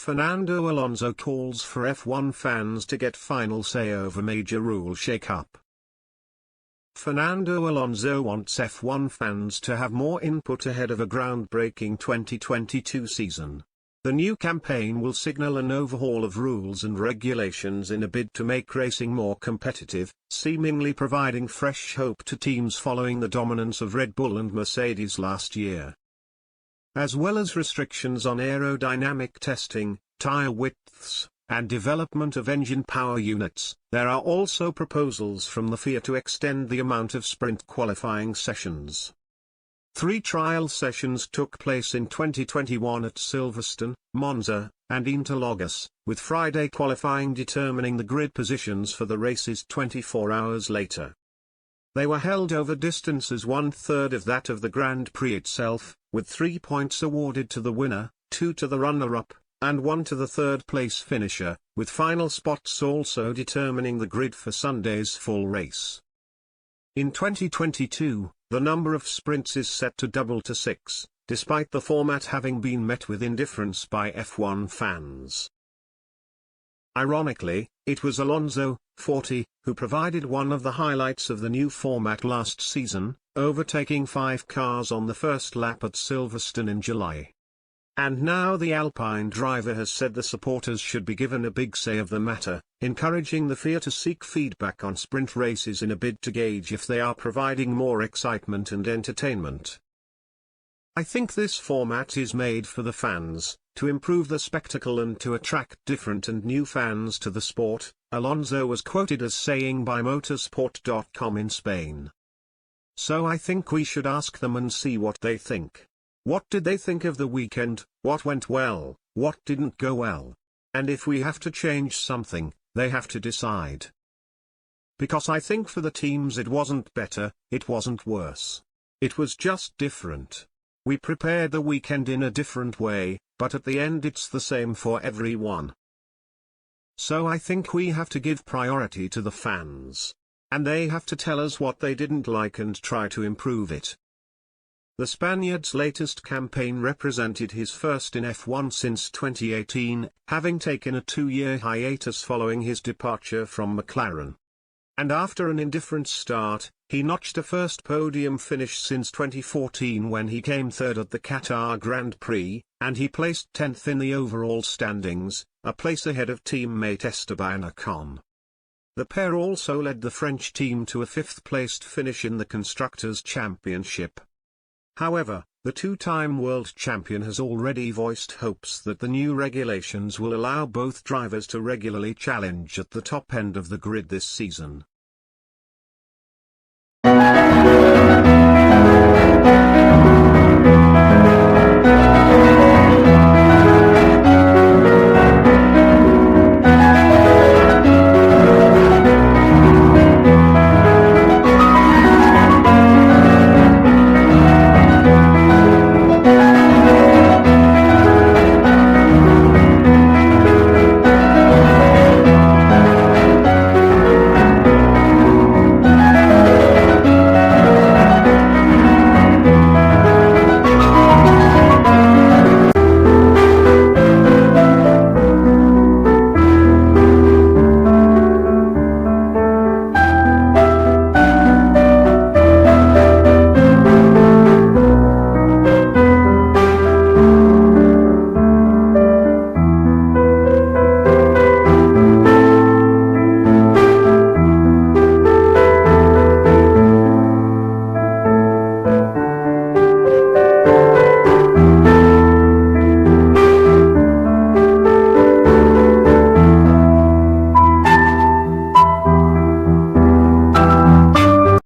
Fernando Alonso calls for F1 fans to get final say over major rule shake-up. Fernando Alonso wants F1 fans to have more input ahead of a groundbreaking 2022 season. The new campaign will signal an overhaul of rules and regulations in a bid to make racing more competitive, seemingly providing fresh hope to teams following the dominance of Red Bull and Mercedes last year. As well as restrictions on aerodynamic testing, tire widths, and development of engine power units, there are also proposals from the FIA to extend the amount of sprint qualifying sessions. 3 trial sessions took place in 2021 at Silverstone, Monza, and Interlagos, with Friday qualifying determining the grid positions for the races 24 hours later. They were held over distances 1/3 of that of the Grand Prix itself, with 3 points awarded to the winner, 2 to the runner-up, and 1 to the third-place finisher, with final spots also determining the grid for Sunday's full race. In 2022, the number of sprints is set to double to 6, despite the format having been met with indifference by F1 fans. Ironically, it was Alonso, 40, who provided one of the highlights of the new format last season, overtaking 5 cars on the first lap at Silverstone in July. And now the Alpine driver has said the supporters should be given a big say of the matter, encouraging the FIA to seek feedback on sprint races in a bid to gauge if they are providing more excitement and entertainment. I think this format is made for the fans, to improve the spectacle and to attract different and new fans to the sport, Alonso was quoted as saying by motorsport.com in Spain. So I think we should ask them and see what they think. What did they think of the weekend, what went well, what didn't go well? And if we have to change something, they have to decide. Because I think for the teams it wasn't better, it wasn't worse. It was just different. We prepared the weekend in a different way, but at the end it's the same for everyone. So I think we have to give priority to the fans. And they have to tell us what they didn't like and try to improve it. The Spaniard's latest campaign represented his first in F1 since 2018, having taken a 2-year hiatus following his departure from McLaren. And after an indifferent start, he notched a first podium finish since 2014 when he came third at the Qatar Grand Prix, and he placed 10th in the overall standings, a place ahead of teammate Esteban Ocon. The pair also led the French team to a 5th-placed finish in the Constructors' Championship. However, the 2-time world champion has already voiced hopes that the new regulations will allow both drivers to regularly challenge at the top end of the grid this season.